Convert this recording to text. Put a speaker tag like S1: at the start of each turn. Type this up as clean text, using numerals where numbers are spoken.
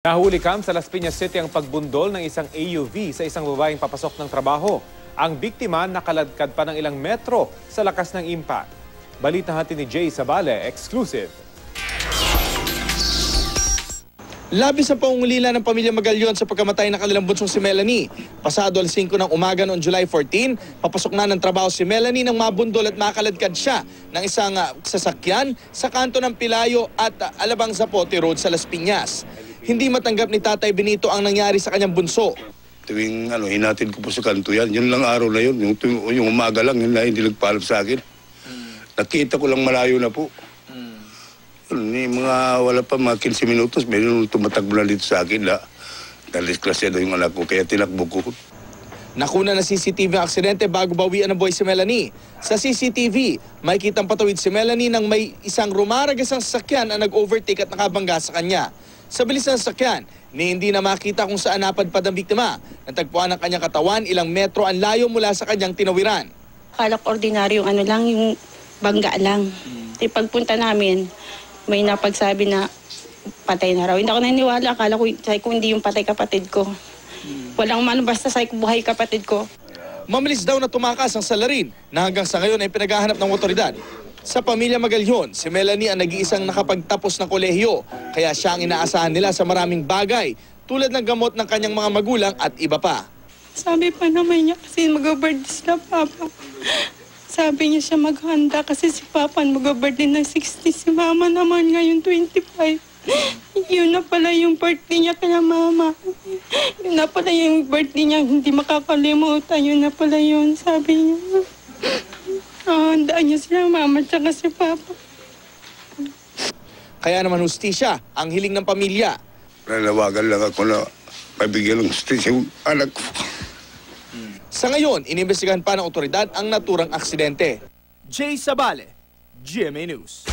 S1: Nahuli sa Las Piñas City ang pagbundol ng isang AUV sa isang babaeng papasok ng trabaho. Ang biktima nakaladkad pa ng ilang metro sa lakas ng impact. Balita natin ni Jay Sabale, exclusive.
S2: Labis ang pangungulila ng pamilya Magalyon sa pagkamatay ng kanilang bunsong si Melanie. Pasado alas 5 ng umaga noong July 14, papasok na ng trabaho si Melanie nang mabundol at makaladkad siya ng isang sasakyan sa kanto ng Pilayo at Alabang Zapote Road sa Las Piñas. Hindi matanggap ni Tatay Benito ang nangyari sa kanyang bunso.
S3: Tuwing hinatid ko po sa kanto yan, yun lang araw na yun. Yung umaga lang, yun lang hindi nagpaalam sa akin. Nakita ko lang malayo na po. Mga wala pa mga 15 minutos, mayroon tumatakbo na dito sa akin na nalisklasyado yung anak ko, kaya tinakbo ko.
S2: Nakuna na CCTV ang aksidente bago bawian ng buhay si Melanie. Sa CCTV, makikitang patawid si Melanie nang may isang rumaragasang sasakyan na nag-overtake at nakabangga sa kanya. Sa bilis ng sasakyan, hindi na makita kung saan napadpad ang biktima. Natagpuan ang kanyang katawan, ilang metro ang layo mula sa kanyang tinawiran.
S4: Akala ko ordinaryong lang, yung bangga lang. Pagpunta namin, may napagsabi na patay na raw. Hindi ako naniniwala, akala ko hindi yung patay kapatid ko. Walang man basta say ko buhay kapatid ko.
S2: Mabilis daw na tumakas ang salarin na hanggang sa ngayon ay pinaghahanap ng otoridad. Sa pamilya Magalyon, si Melanie ang nag-iisang nakapagtapos ng kolehiyo, kaya siya ang inaasahan nila sa maraming bagay, tulad ng gamot ng kanyang mga magulang at iba pa.
S4: Sabi pa naman niya kasi mag-birthday sila Papa. Sabi niya siya maghanda kasi si Papa mag-birthday ng 60, si Mama naman ngayon 25. Yun na pala yung birthday niya kaya Mama. Yun na pala yung birthday niya, hindi makakalimutan. Yun na pala yun, sabi niya. Handaan niya sila Mama tsaka si Papa.
S2: Kaya naman hustisya ang hiling ng pamilya.
S3: Nanawagan lang ako na pabigyan ng hustisya yung anak ko.
S2: Sa ngayon, inimbestigahan pa ng otoridad ang naturang aksidente.
S5: Jay Sabale, GMA News.